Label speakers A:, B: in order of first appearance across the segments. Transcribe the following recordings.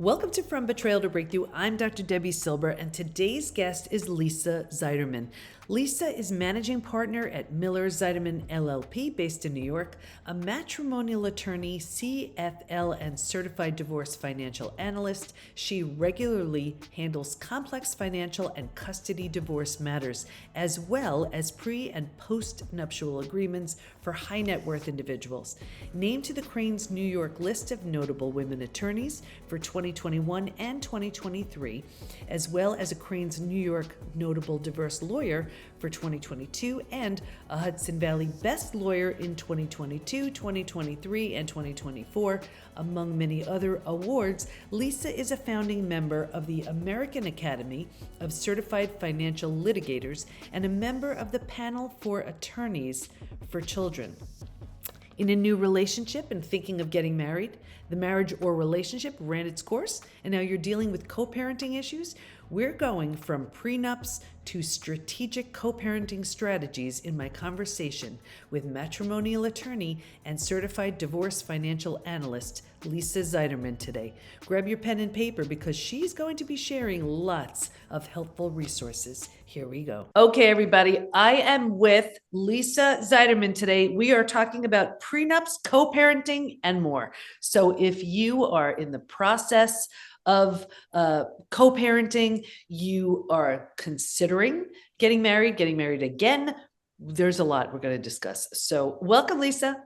A: Welcome to From Betrayal to Breakthrough. I'm Dr. Debbie Silber, and today's guest is Lisa Zeiderman. Lisa is managing partner at Miller Zeiderman LLP, based in New York, a matrimonial attorney, CFL, and certified divorce financial analyst. She regularly handles complex financial and custody divorce matters, as well as pre- and post-nuptial agreements for high net worth individuals. Named to the Crain's New York list of notable women attorneys for 2021 and 2023, as well as a Crain's New York notable diverse lawyer for 2022 and a Hudson Valley Best Lawyer in 2022, 2023, and 2024, among many other awards. Lisa is a founding member of the American Academy of Certified Financial Litigators and a member of the Panel for Attorneys for Children. In a new relationship and thinking of getting married, the marriage or relationship ran its course, and now you're dealing with co-parenting issues? We're going from prenups to strategic co-parenting strategies in my conversation with matrimonial attorney and certified divorce financial analyst Lisa Zeiderman today. Grab your pen and paper because she's going to be sharing lots of helpful resources. Here we go. Okay, everybody, I am with Lisa Zeiderman today. We are talking about prenups, co-parenting, and more. So if you are in the process of co-parenting, you are considering getting married again, there's a lot we're going to discuss. So welcome, Lisa.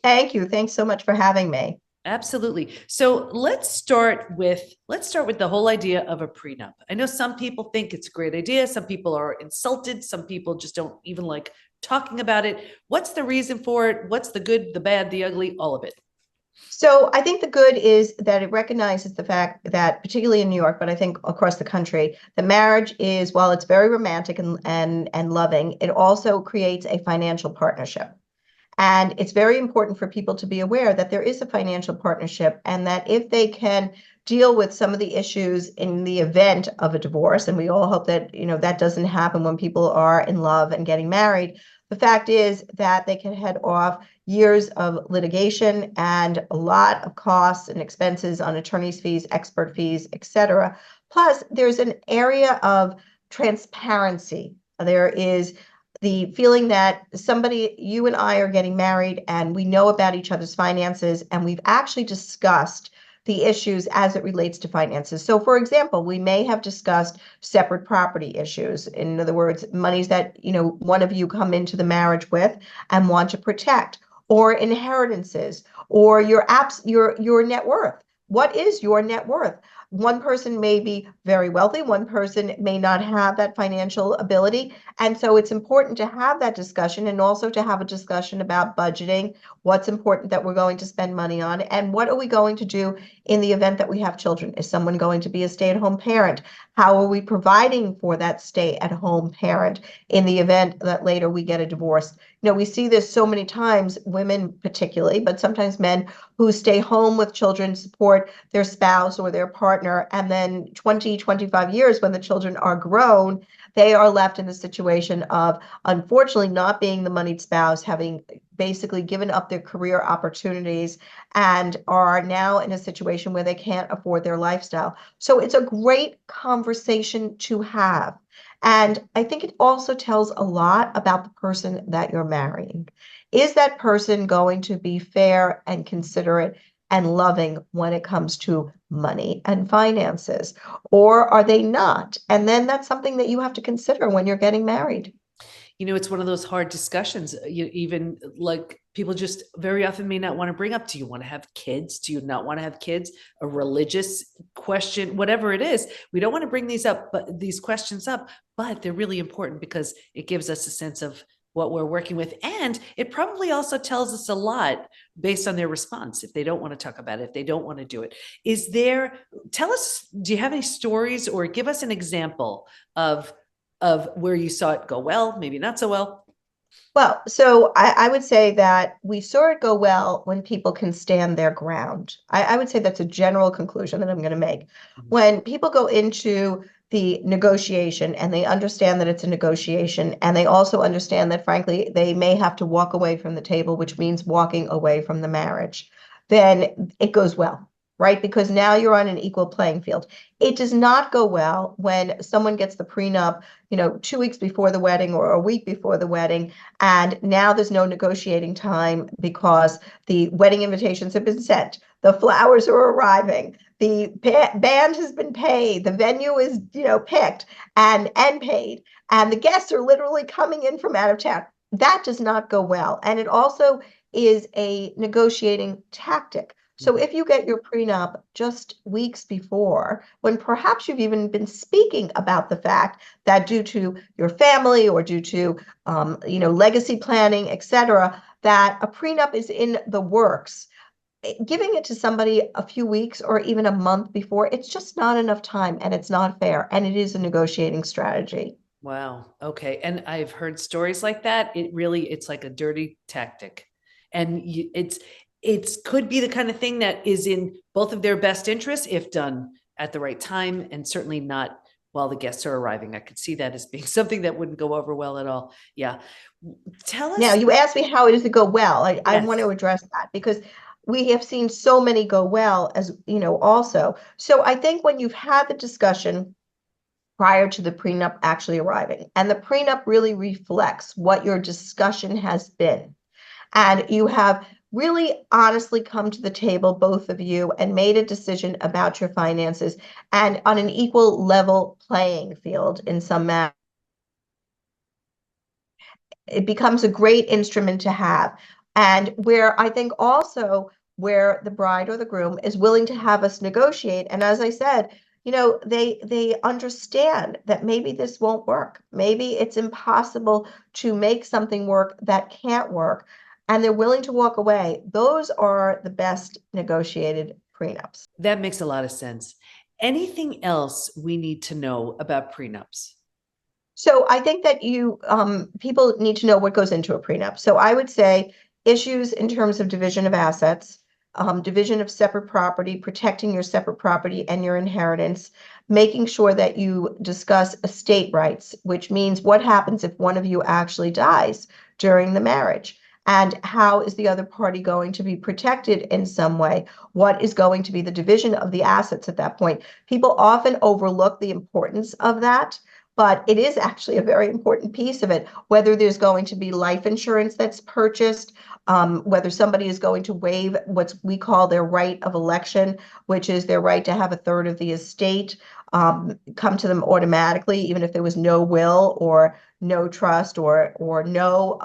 B: Thank you. Thanks so much for having me.
A: Absolutely. So let's start with the whole idea of a prenup. I know some people think it's a great idea. Some people are insulted. Some people just don't even like talking about it. What's the reason for it? What's the good, the bad, the ugly, all of it?
B: So I think the good is that it recognizes the fact that, particularly in New York, but I think across the country, the marriage is, while it's very romantic and loving, it also creates a financial partnership. And it's very important for people to be aware that there is a financial partnership, and that if they can deal with some of the issues in the event of a divorce, and we all hope that, that doesn't happen when people are in love and getting married, the fact is that they can head off years of litigation and a lot of costs and expenses on attorney's fees, expert fees, etc. Plus, there's an area of transparency. There is the feeling that you and I are getting married and we know about each other's finances, and we've actually discussed the issues as it relates to finances. So, for example, we may have discussed separate property issues. In other words, monies that, one of you come into the marriage with and want to protect, or inheritances, or your net worth. What is your net worth? One person may be very wealthy, one person may not have that financial ability. And so it's important to have that discussion, and also to have a discussion about budgeting, what's important that we're going to spend money on, and what are we going to do in the event that we have children? Is someone going to be a stay-at-home parent? How are we providing for that stay-at-home parent in the event that later we get a divorce? We see this so many times, women particularly, but sometimes men, who stay home with children, support their spouse or their partner, and then 20, 25 years when the children are grown, they are left in the situation of, unfortunately, not being the moneyed spouse, having basically given up their career opportunities, and are now in a situation where they can't afford their lifestyle. So it's a great conversation to have. And I think it also tells a lot about the person that you're marrying. Is that person going to be fair and considerate and loving when it comes to money and finances? Or are they not? And then that's something that you have to consider when you're getting married.
A: It's one of those hard discussions. Even like people just very often may not want to bring up, do you want to have kids? Do you not want to have kids? A religious question, whatever it is. We don't want to bring these questions up, but they're really important because it gives us a sense of what we're working with. And it probably also tells us a lot based on their response. If they don't want to talk about it, if they don't want to do it, tell us, do you have any stories, or give us an example of where you saw it go well, maybe not so well?
B: Well, so I would say that we saw it go well when people can stand their ground. I would say that's a general conclusion that I'm going to make. When people go into the negotiation and they understand that it's a negotiation, and they also understand that, frankly, they may have to walk away from the table, which means walking away from the marriage, then it goes well. right? Because now you're on an equal playing field. It does not go well when someone gets the prenup, 2 weeks before the wedding or a week before the wedding, and now there's no negotiating time because the wedding invitations have been sent, the flowers are arriving, the band has been paid, the venue is, picked and paid, and the guests are literally coming in from out of town. That does not go well. And it also is a negotiating tactic. So
A: Mhm.
B: if you get your prenup just weeks before, when perhaps you've even been speaking about the fact that due to your family or due to legacy planning, etc., that a prenup is in the works, giving it to somebody a few weeks or even a month before, it's just not enough time and it's not fair. And it is a negotiating strategy.
A: Wow. Okay. And I've heard stories like that. It's like a dirty tactic. And it's could be the kind of thing that is in both of their best interests if done at the right time, and certainly not while the guests are arriving. I could see that as being something that wouldn't go over well at all. Yeah. Tell
B: Now,
A: us.
B: you asked me how does it go well. I want
A: Yes.
B: to address that because we have seen so many go well as, also. So I think when you've had the discussion prior to the prenup actually arriving, and the prenup really reflects what your discussion has been, and you have really honestly come to the table, both of you, and made a decision about your finances and on an equal level playing field in some manner, it becomes a great instrument to have. And where I think also where the bride or the groom is willing to have us negotiate. And as I said, they understand that maybe this won't work. Maybe it's impossible to make something work that can't work. And they're willing to walk away. Those are the best negotiated prenups.
A: That makes a lot of sense. Anything else we need to know about prenups?
B: So I think that people need to know what goes into a prenup. So I would say issues in terms of division of assets, division of separate property, protecting your separate property and your inheritance, making sure that you discuss estate rights, which means what happens if one of you actually dies during the marriage. And how is the other party going to be protected in some way? What is going to be the division of the assets at that point? People often overlook the importance of that, but it is actually a very important piece of it, whether there's going to be life insurance that's purchased, whether somebody is going to waive what we call their right of election, which is their right to have a third of the estate come to them automatically, even if there was no will or no trust or no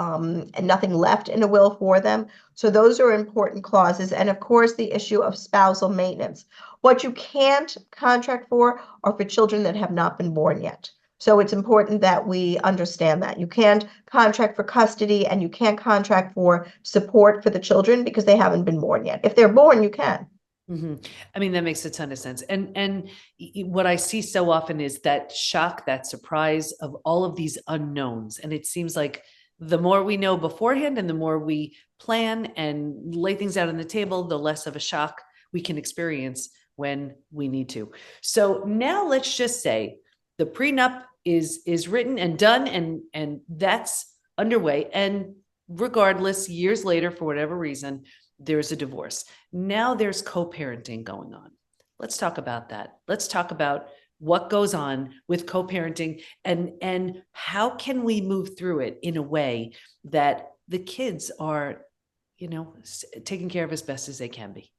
B: and nothing left in a will for them. So those are important clauses. And of course, the issue of spousal maintenance. What you can't contract for are for children that have not been born yet. So it's important that we understand that. You can't contract for custody and you can't contract for support for the children because they haven't been born yet. If they're born, you can.
A: Mhm. I mean, that makes a ton of sense. And what I see so often is that shock, that surprise of all of these unknowns. And it seems like the more we know beforehand and the more we plan and lay things out on the table, the less of a shock we can experience when we need to. So now let's just say the prenup is written and done, and that's underway. And regardless, years later, for whatever reason, there's a divorce. Now there's co-parenting going on. Let's talk about that. Let's talk about what goes on with co-parenting, and how can we move through it in a way that the kids are, taken care of as best as they can be.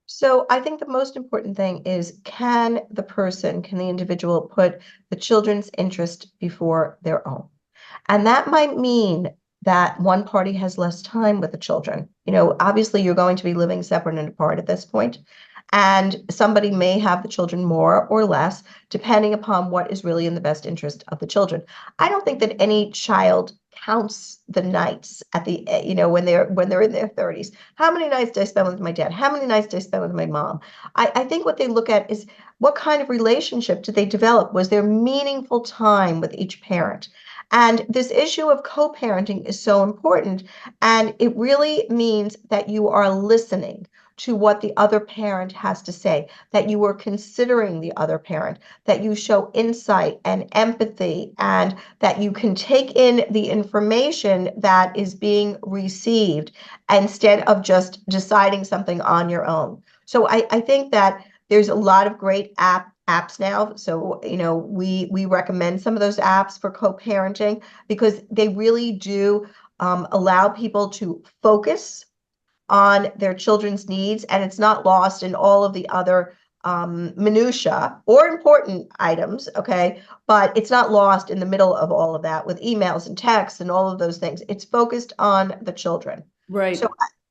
B: So I think the most important thing is can the individual put the children's interest before their own? And that might mean that one party has less time with the children. Obviously, you're going to be living separate and apart at this point, and somebody may have the children more or less, depending upon what is really in the best interest of the children. I don't think that any child counts the nights at the, when they're in their 30s. How many nights did I spend with my dad? How many nights did I spend with my mom? I think what they look at is what kind of relationship did they develop? Was there meaningful time with each parent? And this issue of co-parenting is so important. And it really means that you are listening to what the other parent has to say, that you are considering the other parent, that you show insight and empathy, and that you can take in the information that is being received instead of just deciding something on your own. So I think that there's a lot of great apps now. So, we recommend some of those apps for co-parenting because they really do allow people to focus on their children's needs, and it's not lost in all of the other minutia or important items, okay? But it's not lost in the middle of all of that with emails and texts and all of those things. It's focused on the children.
A: Right.
B: So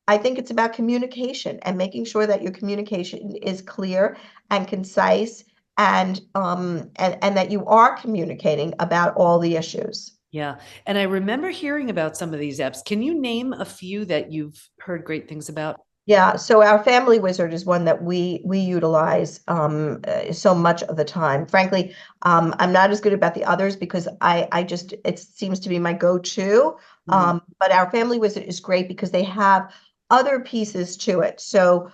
B: I think it's about communication and making sure that your communication is clear and concise, and that you are communicating about all the issues.
A: Yeah. And I remember hearing about some of these apps. Can you name a few that you've heard great things about?
B: Yeah, so our Family Wizard is one that we utilize so much of the time. Frankly, I'm not as good about the others because I just it seems to be my go-to.
A: Mhm.
B: But our Family Wizard is great because they have other pieces to it. So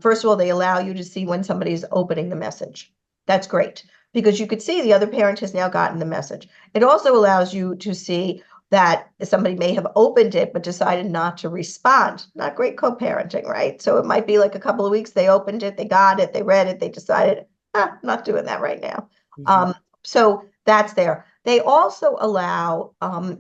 B: first of all, they allow you to see when somebody is opening the message. That's great because you could see the other parent has now gotten the message. It also allows you to see that somebody may have opened it but decided not to respond. Not great co-parenting, right? So it might be like a couple of weeks, they opened it, they got it, they read it, they decided, not doing that right now.
A: Mhm.
B: So that's there. They also allow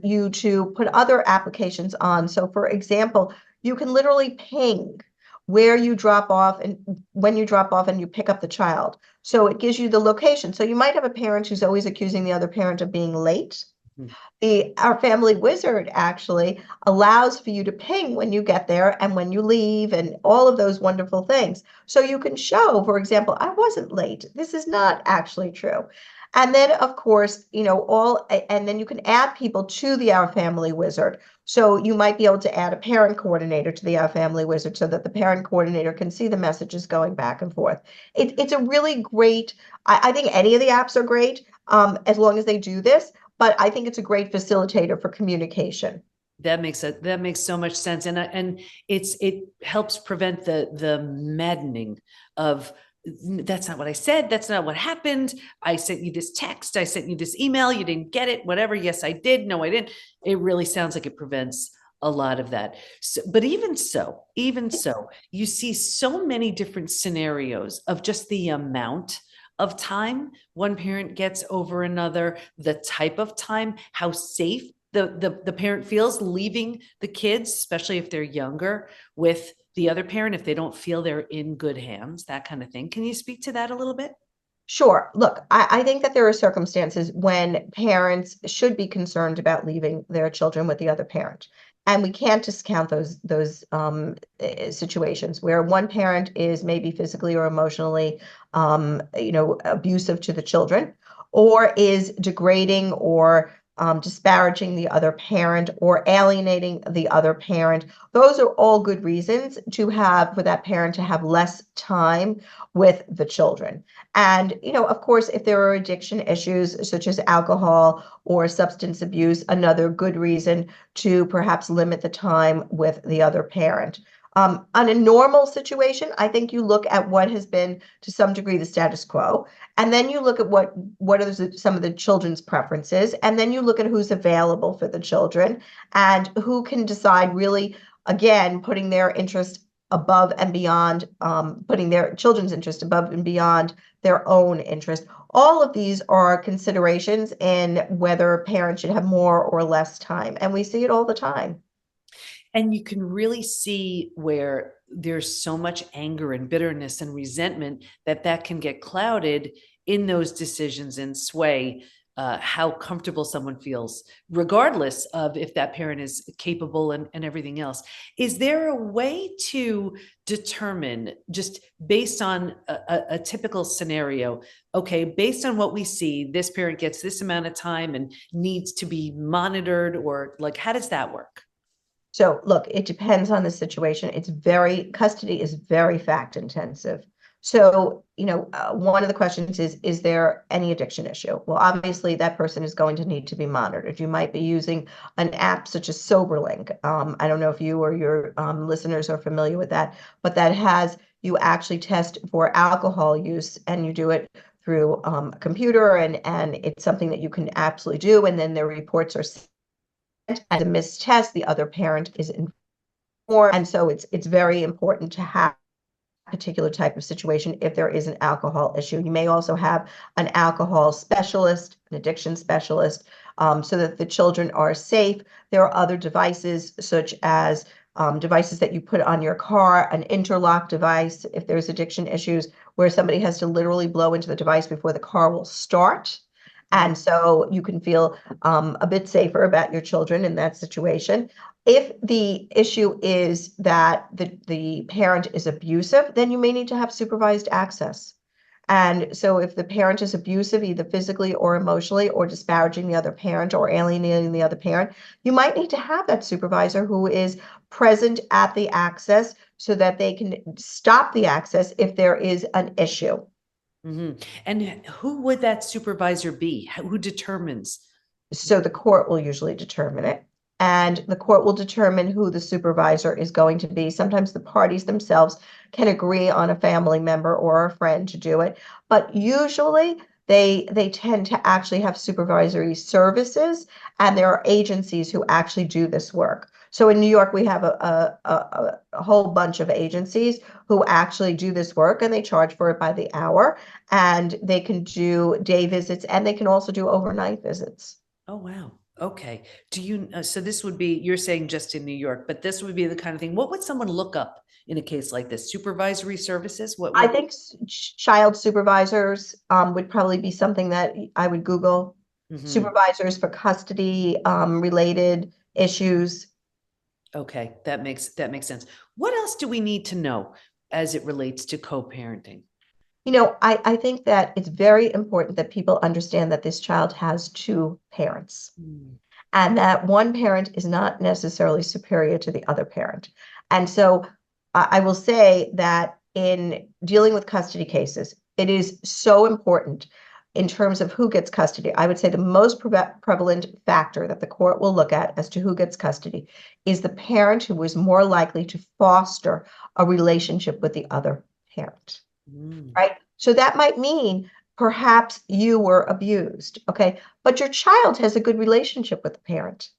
B: you to put other applications on. So for example, you can literally ping where you drop off and when you drop off and you pick up the child. So it gives you the location. So you might have a parent who's always accusing the other parent of being late.
A: Mhm.
B: Our Family Wizard actually allows for you to ping when you get there and when you leave and all of those wonderful things. So you can show, for example, I wasn't late. This is not actually true. And then, of course, and then you can add people to the Our Family Wizard. So you might be able to add a parent coordinator to the Our Family Wizard so that the parent coordinator can see the messages going back and forth. It's a really great, I think any of the apps are great as long as they do this, but I think it's a great facilitator for communication.
A: That makes so much sense, and it helps prevent the maddening of that's not what I said, that's not what happened. I sent you this text, I sent you this email, you didn't get it, whatever. Yes, I did. No, I didn't. It really sounds like it prevents a lot of that. So, but even so, you see so many different scenarios of just the amount of time one parent gets over another, the type of time, how safe the parent feels leaving the kids, especially if they're younger, with the other parent, if they don't feel they're in good hands, that kind of thing. Can you speak to that a little bit?
B: Sure. Look, I think that there are circumstances when parents should be concerned about leaving their children with the other parent. And we can't discount those situations where one parent is maybe physically or emotionally, abusive to the children, or is degrading or disparaging the other parent or alienating the other parent. Those are all good reasons for that parent to have less time with the children. And, of course, if there are addiction issues such as alcohol or substance abuse, another good reason to perhaps limit the time with the other parent. On a normal situation, I think you look at what has been to some degree the status quo, and then you look at what are some of the children's preferences, and then you look at who's available for the children and who can decide really, again, putting their interest above and beyond, putting their children's interest above and beyond their own interest. All of these are considerations in whether parents should have more or less time, and we see it all the time.
A: And you can really see where there's so much anger and bitterness and resentment that can get clouded in those decisions and sway how comfortable someone feels, regardless of if that parent is capable and everything else. Is there a way to determine, just based on a typical scenario, okay, based on what we see, this parent gets this amount of time and needs to be monitored, or like, how does that work?
B: So look, it depends on the situation. Custody is very fact intensive. So, one of the questions is there any addiction issue? Well, obviously that person is going to need to be monitored. You might be using an app such as SoberLink. I don't know if you or your listeners are familiar with that, but you actually test for alcohol use and you do it through a computer, and it's something that you can absolutely do. And then their reports are as a missed test, the other parent is informed, and so it's very important to have particular type of situation if there is an alcohol issue. You may also have an alcohol specialist, an addiction specialist, so that the children are safe. There are other devices such as devices that you put on your car, an interlock device if there's addiction issues, where somebody has to literally blow into the device before the car will start. And so you can feel a bit safer about your children in that situation. If the issue is that the parent is abusive, then you may need to have supervised access. And so if the parent is abusive, either physically or emotionally, or disparaging the other parent or alienating the other parent, you might need to have that supervisor who is present at the access so that they can stop the access if there is an issue.
A: And who would that supervisor be? Who determines?
B: So the court will usually determine it. And the court will determine who the supervisor is going to be. Sometimes the parties themselves can agree on a family member or a friend to do it. But usually they tend to actually have supervisory services, and there are agencies who actually do this work. So in New York, we have a whole bunch of agencies who actually do this work, and they charge for it by the hour. And they can do day visits, and they can also do overnight visits.
A: Oh, wow. Okay. Do you, so this would be, you're saying just in New York, but this would be the kind of thing, what would someone look up in a case like this? Supervisory services?
B: I think child supervisors would probably be something that I would Google. Supervisors for custody related issues.
A: Okay, that makes sense. What else do we need to know as it relates to co-parenting?
B: I think that it's very important that people understand that this child has two parents, and that one parent is not necessarily superior to the other parent. And so I will say that in dealing with custody cases, it is so important in terms of who gets custody. I would say the most prevalent factor that the court will look at as to who gets custody is the parent who is more likely to foster a relationship with the other parent. Right? So that might mean perhaps you were abused, okay? But your child has a good relationship with the parent.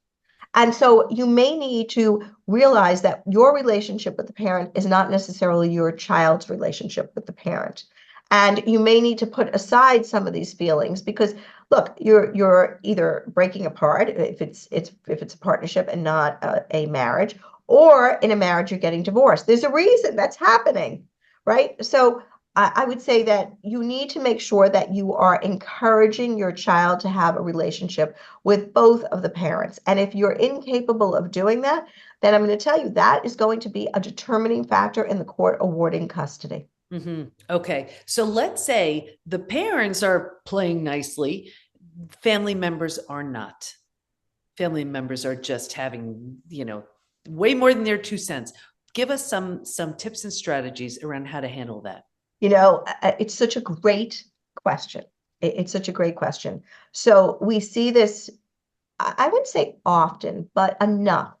B: And so you may need to realize that your relationship with the parent is not necessarily your child's relationship with the parent. And you may need to put aside some of these feelings because look, you're either breaking apart if it's a partnership and not a marriage, or in a marriage you're getting divorced. There's a reason that's happening, right? So I would say that you need to make sure that you are encouraging your child to have a relationship with both of the parents. And if you're incapable of doing that, then I'm going to tell you that is going to be a determining factor in the court awarding custody.
A: Okay, so let's say the parents are playing nicely, family members are not. Family members are just having, way more than their 2 cents. Give us some tips and strategies around how to handle that.
B: It's such a great question. It's such a great question. So we see this, I wouldn't say often, but enough.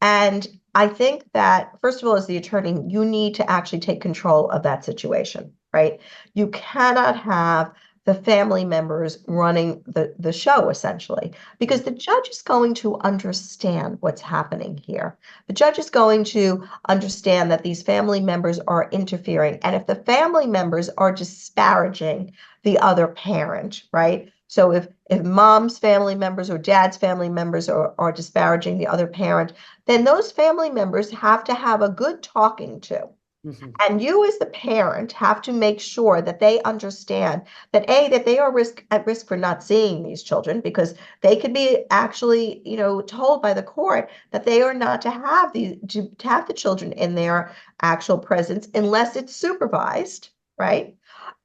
B: And I think that, first of all, as the attorney, you need to actually take control of that situation, right? You cannot have the family members running the show, essentially, because the judge is going to understand what's happening here. The judge is going to understand that these family members are interfering. And if the family members are disparaging the other parent, right? So if mom's family members or dad's family members are disparaging the other parent, then those family members have to have a good talking to. And you as the parent have to make sure that they understand that that they are at risk for not seeing these children, because they could be actually, told by the court that they are not to have to have the children in their actual presence unless it's supervised, right?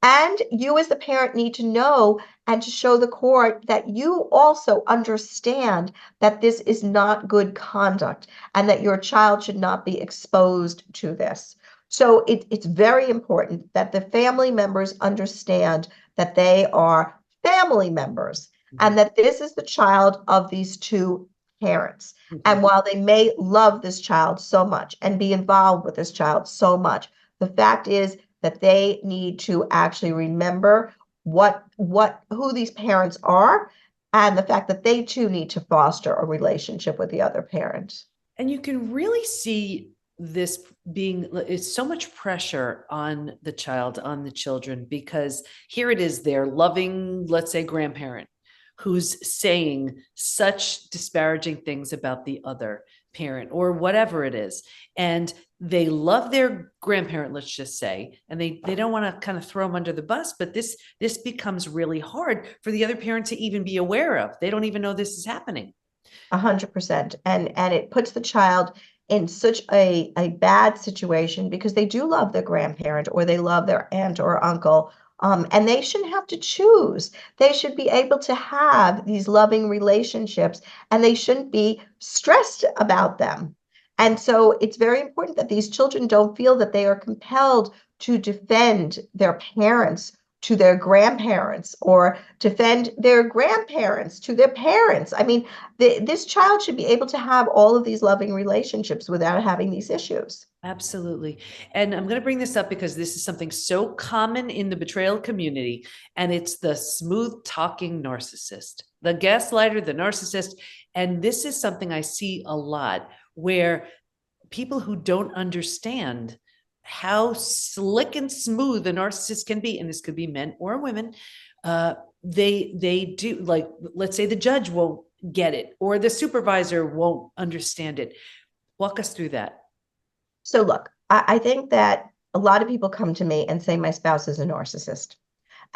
B: And you as the parent need to know and to show the court that you also understand that this is not good conduct and that your child should not be exposed to this. So it's very important that the family members understand that they are family members and that this is the child of these two parents. And while they may love this child so much and be involved with this child so much, the fact is that they need to actually remember who these parents are, and the fact that they too need to foster a relationship with the other parent.
A: And you can really see this being, it's so much pressure on the child, on the children, because here it is, their loving, let's say, grandparent who's saying such disparaging things about the other parent or whatever it is. And they love their grandparent, let's just say, and they don't want to kind of throw them under the bus, but this becomes really hard for the other parent to even be aware of. They don't even know this is happening.
B: 100%. And it puts the child in such a bad situation because they do love their grandparent or they love their aunt or uncle. And they shouldn't have to choose. They should be able to have these loving relationships and they shouldn't be stressed about them. And so it's very important that these children don't feel that they are compelled to defend their parents to their grandparents or defend their grandparents to their parents. I mean, this child should be able to have all of these loving relationships without having these issues.
A: Absolutely. And I'm going to bring this up because this is something so common in the betrayal community, and it's the smooth talking narcissist, the gaslighter, the narcissist. And this is something I see a lot where people who don't understand how slick and smooth a narcissist can be, and this could be men or women, they do, like, let's say the judge won't get it or the supervisor won't understand it. Walk us through that.
B: So look, I think that a lot of people come to me and say my spouse is a narcissist.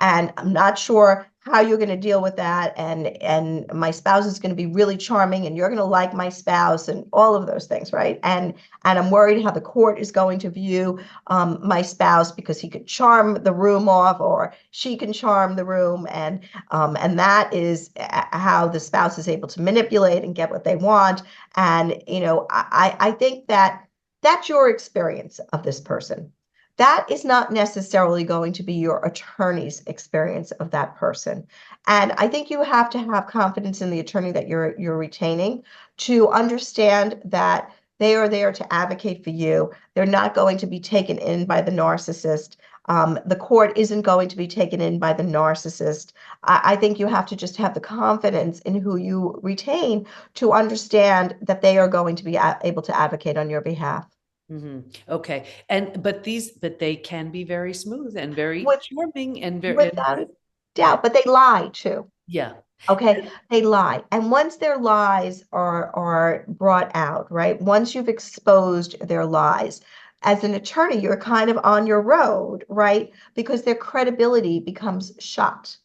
B: And I'm not sure how you're going to deal with that. And my spouse is going to be really charming and you're going to like my spouse and all of those things, right? And I'm worried how the court is going to view my spouse because he could charm the room off or she can charm the room. And that is how the spouse is able to manipulate and get what they want. And, you know, I think that that's your experience of this person. That is not necessarily going to be your attorney's experience of that person. And I think you have to have confidence in the attorney that you're retaining to understand that they are there to advocate for you. They're not going to be taken in by the narcissist. The court isn't going to be taken in by the narcissist. I think you have to just have the confidence in who you retain to understand that they are going to be able to advocate on your behalf.
A: Mm-hmm. Okay. But they can be very smooth and very
B: With,
A: charming and very,
B: without a
A: and
B: doubt, but they lie too.
A: yeah.
B: Okay, they lie. And once their lies are brought out, right? Once you've exposed their lies, as an attorney, you're kind of on your road, right? Because their credibility becomes shot.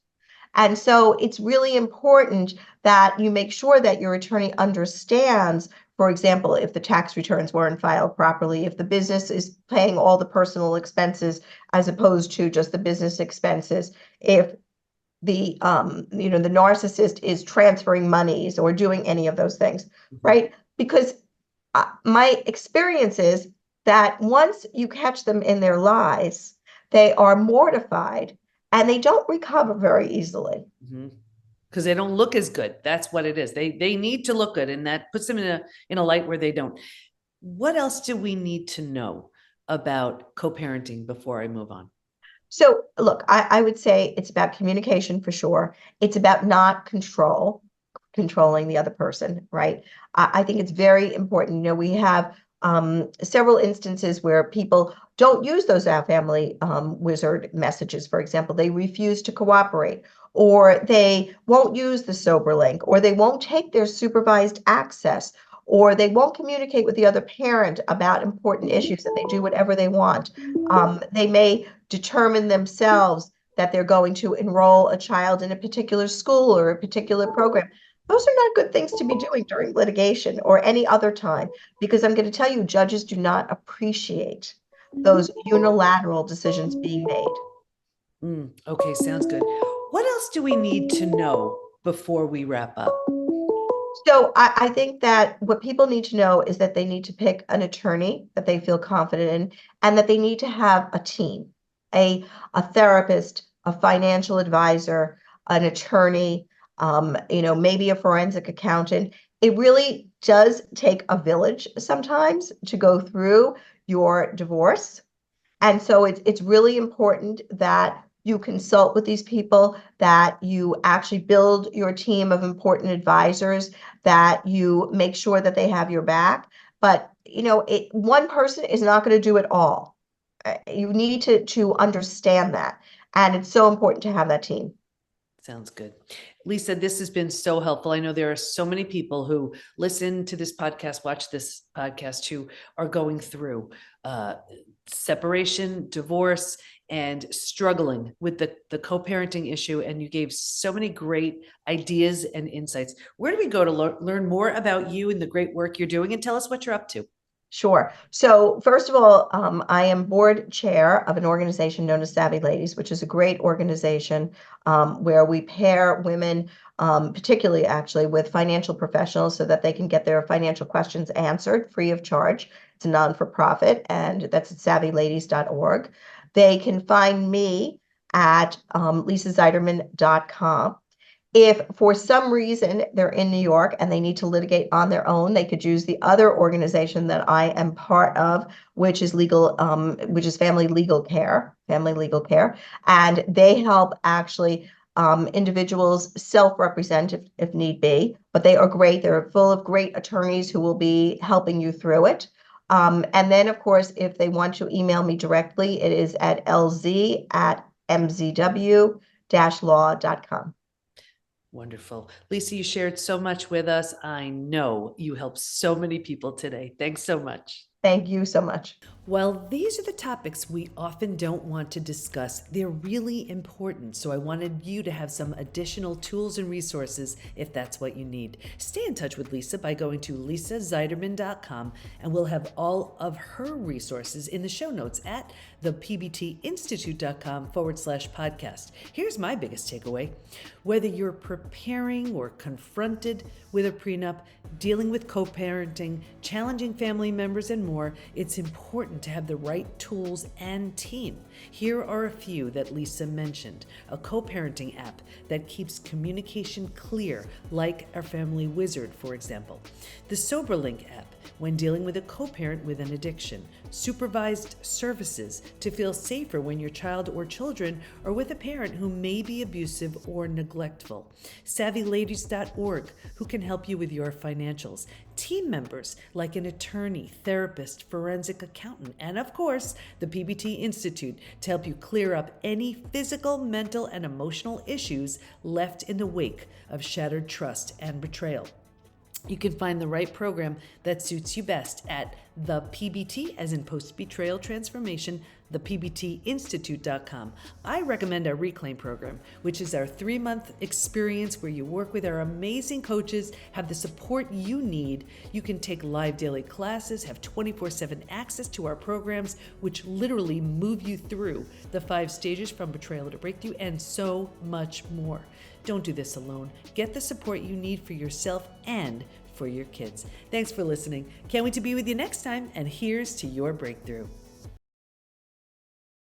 B: And so it's really important that you make sure that your attorney understands, for example, if the tax returns weren't filed properly, if the business is paying all the personal expenses as opposed to just the business expenses, if the the narcissist is transferring monies or doing any of those things, right? Because my experience is that once you catch them in their lies, they are mortified and they don't recover very easily.
A: Mm-hmm. Because they don't look as good. That's what it is. They need to look good, and that puts them in a light where they don't. What else do we need to know about co-parenting before I move on?
B: So look, I would say it's about communication for sure. It's about not controlling the other person, right? I think it's very important. You know, we have several instances where people don't use those family wizard messages. For example, they refuse to cooperate, or they won't use the sober link, or they won't take their supervised access, or they won't communicate with the other parent about important issues, and they do whatever they want. They may determine themselves that they're going to enroll a child in a particular school or a particular program. Those are not good things to be doing during litigation or any other time, because I'm going to tell you, judges do not appreciate those unilateral decisions being made.
A: Okay, sounds good. What else do we need to know before we wrap up?
B: So I think that what people need to know is that they need to pick an attorney that they feel confident in, and that they need to have a team, a therapist, a financial advisor, an attorney, maybe a forensic accountant. It really does take a village sometimes to go through your divorce. And so it's really important that you consult with these people, that you actually build your team of important advisors, that you make sure that they have your back. But one person is not going to do it all. You need to understand that. And it's so important to have that team.
A: Sounds good. Lisa, this has been so helpful. I know there are so many people who listen to this podcast, watch this podcast, who are going through separation, divorce, and struggling with the co-parenting issue. And you gave so many great ideas and insights. Where do we go to learn more about you and the great work you're doing? And tell us what you're up to.
B: Sure. So first of all, I am board chair of an organization known as Savvy Ladies, which is a great organization where we pair women, particularly actually with financial professionals so that they can get their financial questions answered free of charge. It's a non-for-profit, and that's at savvyladies.org. They can find me at lisazeiderman.com. If for some reason they're in New York and they need to litigate on their own, they could use the other organization that I am part of, which is Family Legal Care, and they help actually individuals self-represent if need be. But they are great. They're full of great attorneys who will be helping you through it. And then, of course, if they want to email me directly, it is at lz@mzw-law.com.
A: Wonderful. Lisa, you shared so much with us. I know you helped so many people today. Thanks so much.
B: Thank you so much.
A: Well, these are the topics we often don't want to discuss. They're really important, so I wanted you to have some additional tools and resources if that's what you need. Stay in touch with Lisa by going to lisazeiderman.com, and we'll have all of her resources in the show notes at thepbtinstitute.com/podcast. Here's my biggest takeaway. Whether you're preparing or confronted with a prenup, dealing with co-parenting, challenging family members, and more, it's important to have the right tools and team. Here are a few that Lisa mentioned. A co-parenting app that keeps communication clear, like our Family Wizard, for example. The SoberLink app when dealing with a co-parent with an addiction. Supervised services to feel safer when your child or children are with a parent who may be abusive or neglectful. SavvyLadies.org, who can help you with your financials. Team members like an attorney, therapist, forensic accountant, and of course, the PBT Institute to help you clear up any physical, mental, and emotional issues left in the wake of shattered trust and betrayal. You can find the right program that suits you best at the PBT, as in post-betrayal transformation, thepbtinstitute.com. I recommend our Reclaim program, which is our 3-month experience where you work with our amazing coaches, have the support you need. You can take live daily classes, have 24/7 access to our programs, which literally move you through the 5 stages from betrayal to breakthrough, and so much more. Don't do this alone. Get the support you need for yourself and for your kids. Thanks for listening. Can't wait to be with you next time, and here's to your breakthrough.